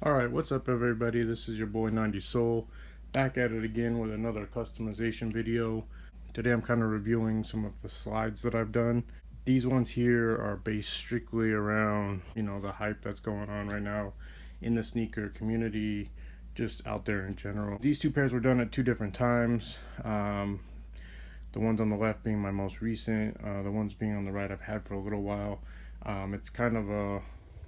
Alright, what's up everybody? This is your boy 90 Soul, back at it again with another customization video. Today I'm kind of reviewing some of the slides that I've done. These ones here are based strictly around, the hype that's going on right now in the sneaker community, just out there in general. These two pairs were done at two different times. The ones on the left being my most recent, the ones being on the right I've had for a little while. It's kind of a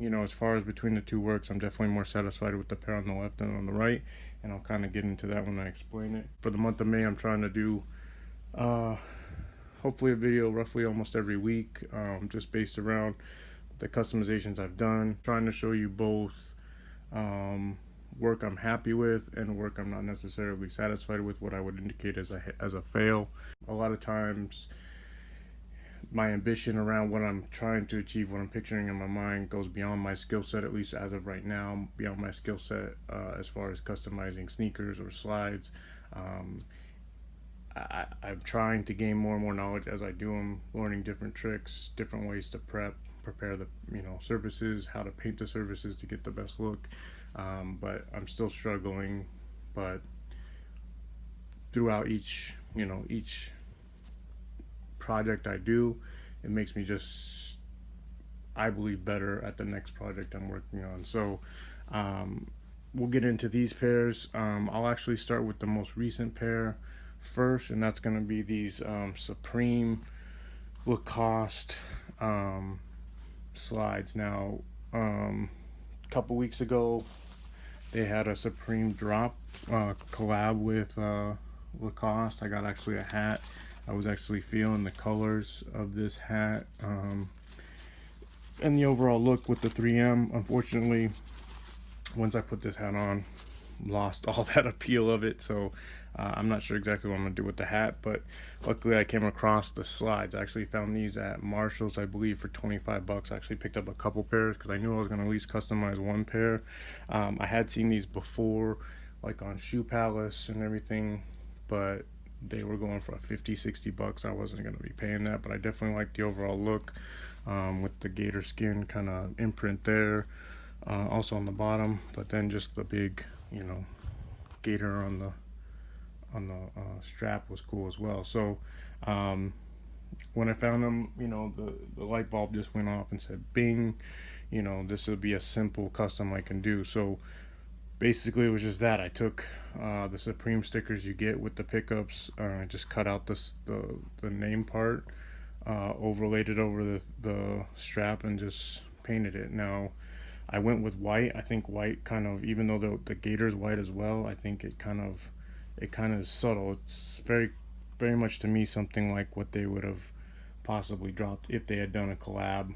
as far as between the two works, I'm definitely more satisfied with the pair on the left than on the right, and I'll kind of get into that when I explain it. For the month of May, I'm trying to do hopefully a video roughly almost every week, just based around the customizations I've done, trying to show you both work I'm happy with and work I'm not necessarily satisfied with, what I would indicate as a fail. A lot of times my ambition around what I'm trying to achieve, what I'm picturing in my mind, goes beyond my skill set, at least as of right now, beyond my skill set as far as customizing sneakers or slides. I'm trying to gain more and more knowledge as I do them, learning different tricks, different ways to prepare the surfaces, how to paint the surfaces to get the best look. But I'm still struggling. But throughout each project I do, it makes me just, I believe, better at the next project I'm working on. So we'll get into these pairs. I'll actually start with the most recent pair first, and that's going to be these Supreme Lacoste slides. Now a couple weeks ago they had a Supreme drop collab with Lacoste. I got actually a hat. I was actually feeling the colors of this hat and the overall look with the 3M. Unfortunately, once I put this hat on, lost all that appeal of it. So I'm not sure exactly what I'm gonna do with the hat, but luckily I came across the slides. I actually found these at Marshall's, I believe, for 25 bucks. I actually picked up a couple pairs because I knew I was gonna at least customize one pair. I had seen these before, like on Shoe Palace and everything, but they were going for 50-60 bucks. I wasn't going to be paying that, but I definitely like the overall look with the gator skin kind of imprint there, also on the bottom, but then just the big gator on the strap was cool as well. So when I found them, the light bulb just went off and said bing, this would be a simple custom I can do. So basically it was just that. I took the Supreme stickers you get with the pickups, I just cut out the name part, overlaid it over the strap, and just painted it. Now I went with white. I think white kind of, even though the gator's white as well, I think it kind of is subtle. It's very much to me something like what they would have possibly dropped if they had done a collab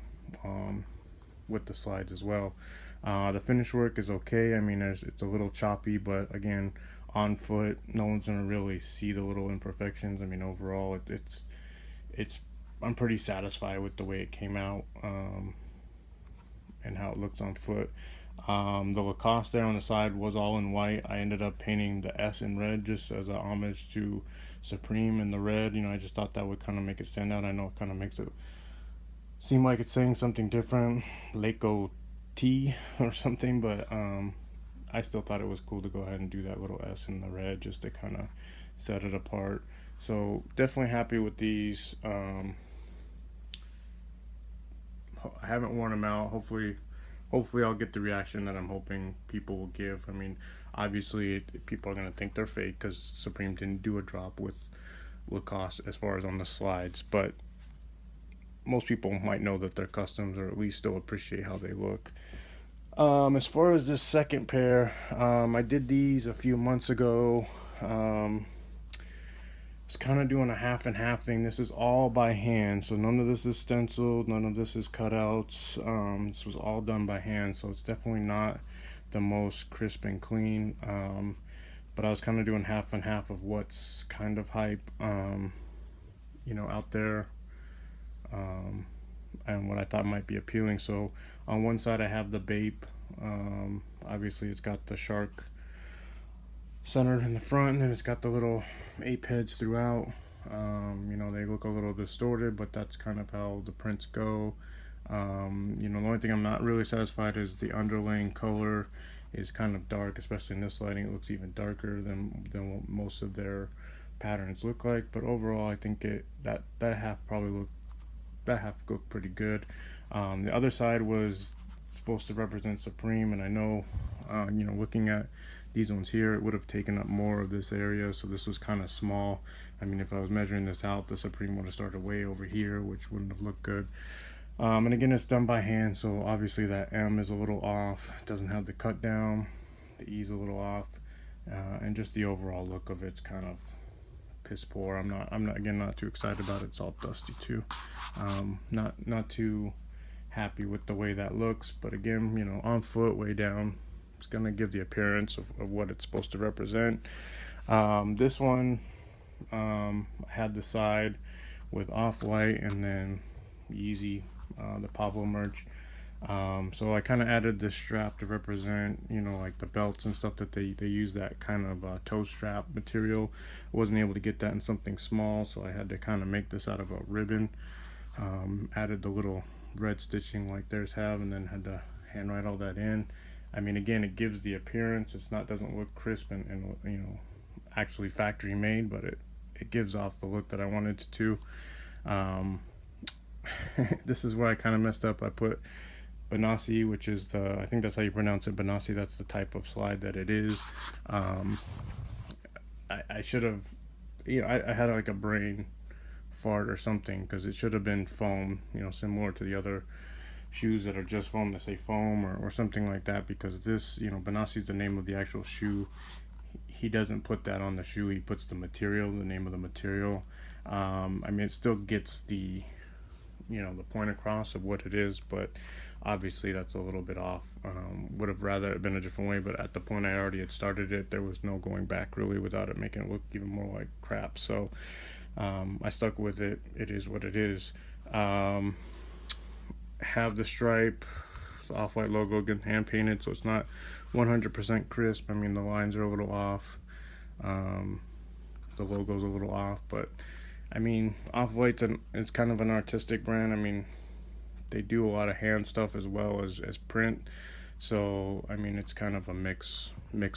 with the slides as well. The finish work is okay. I mean, it's a little choppy, but again, on foot, no one's gonna really see the little imperfections. I mean, overall, it's I'm pretty satisfied with the way it came out and how it looks on foot. The Lacoste there on the side was all in white. I ended up painting the S in red just as a homage to Supreme in the red. I just thought that would kind of make it stand out. I know it kind of makes it seem like it's saying something different, Lacoste or something, but I still thought it was cool to go ahead and do that little S in the red just to kind of set it apart. So definitely happy with these. I haven't worn them out. Hopefully I'll get the reaction that I'm hoping people will give. I mean, obviously people are going to think they're fake because Supreme didn't do a drop with Lacoste as far as on the slides, but most people might know that they're customs, or at least still appreciate how they look. As far as this second pair, I did these a few months ago. It's kind of doing a half and half thing. This is all by hand, so none of this is stenciled, none of this is cutouts. This was all done by hand, so it's definitely not the most crisp and clean. But I was kind of doing half and half of what's kind of hype, out there, and what I thought might be appealing. So on one side I have the Bape. Obviously it's got the shark centered in the front, and then it's got the little ape heads throughout. They look a little distorted, but that's kind of how the prints go. The only thing I'm not really satisfied is the underlaying color is kind of dark, especially in this lighting. It looks even darker than what most of their patterns look like. But overall, I think that half looked pretty good. The other side was supposed to represent Supreme, and I know, looking at these ones here, it would have taken up more of this area, so this was kind of small. I mean, if I was measuring this out, the Supreme would have started way over here, which wouldn't have looked good. And again, it's done by hand, so obviously that M is a little off. It doesn't have the cut down. The E's a little off, and just the overall look of it's kind of piss poor. I'm not too excited about it. It's all dusty too. Not too happy with the way that looks, but again, on foot, way down, it's gonna give the appearance of what it's supposed to represent. This one, had the side with Off-White and then Yeezy, the Pablo merch. So I kind of added this strap to represent, like the belts and stuff that they use that kind of toe strap material. I wasn't able to get that in something small, so I had to kind of make this out of a ribbon. Added the little red stitching like theirs have, and then had to handwrite all that in. I mean, again, it gives the appearance. Doesn't look crisp and actually factory made, but it gives off the look that I wanted it to. This is where I kind of messed up. I put Banassi, which is I think that's how you pronounce it, Banassi. That's the type of slide that it is. I should have, I had like a brain fart or something, because it should have been foam, similar to the other shoes that are just foam that say foam or something like that, because this, Banassi is the name of the actual shoe. He doesn't put that on the shoe. He puts the material, the name of the material. I mean, it still gets the the point across of what it is, but obviously that's a little bit off. Would have rather it been a different way, but at the point I already had started it, there was no going back really without it making it look even more like crap. So I stuck with it. It is what it is. Have the stripe, the Off-White logo, again, hand painted, so it's not 100% crisp. I mean, the lines are a little off. The logo's a little off, but I mean, Off-White's it's kind of an artistic brand. I mean, they do a lot of hand stuff as well as print. So, I mean, it's kind of a mixed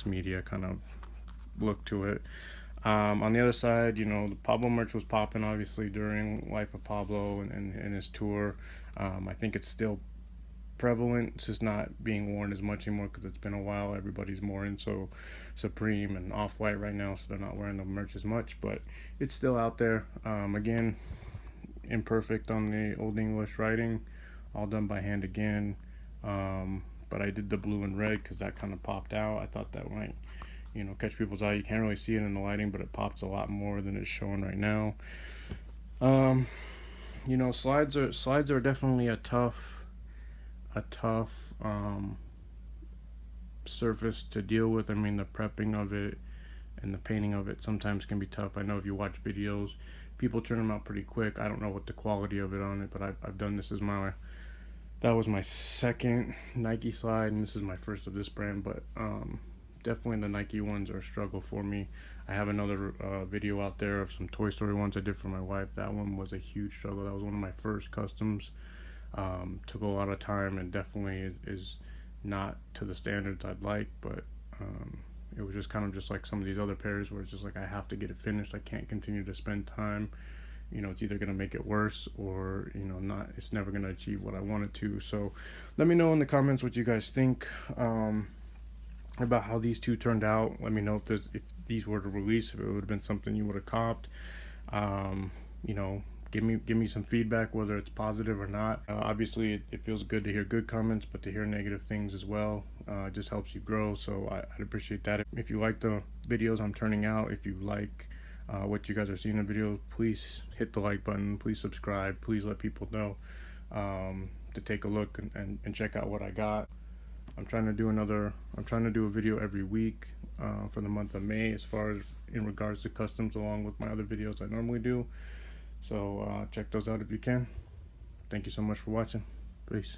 media kind of look to it. On the other side, the Pablo merch was popping, obviously, during Life of Pablo and his tour. I think it's still prevalent. It's just not being worn as much anymore because it's been a while. Everybody's more into Supreme and Off-White right now, so they're not wearing the merch as much, but it's still out there. Again, imperfect on the Old English writing, all done by hand again. But I did the blue and red because that kind of popped out. I thought that might catch people's eye. You can't really see it in the lighting, but it pops a lot more than it's showing right now. Slides are definitely a tough surface to deal with. I mean, the prepping of it and the painting of it sometimes can be tough. I know if you watch videos, people turn them out pretty quick. I don't know what the quality of it on it, but I've done this as that was my second Nike slide, and this is my first of this brand, but definitely the Nike ones are a struggle for me. I have another video out there of some Toy Story ones I did for my wife. That one was a huge struggle. That was one of my first customs. Took a lot of time and definitely is not to the standards I'd like, but it was just kind of just like some of these other pairs where it's just like I have to get it finished. I can't continue to spend time. It's either going to make it worse or not. It's never going to achieve what I want it to. So let me know in the comments what you guys think about how these two turned out. Let me know if these were to release, if it would have been something you would have copped. Give me some feedback, whether it's positive or not. Obviously, it feels good to hear good comments, but to hear negative things as well just helps you grow. So I'd appreciate that. If you like the videos I'm turning out, if you like what you guys are seeing in the video, please hit the like button. Please subscribe. Please let people know to take a look and check out what I got. I'm trying to do a video every week for the month of May, as far as in regards to customs, along with my other videos I normally do. So check those out if you can. Thank you so much for watching. Peace.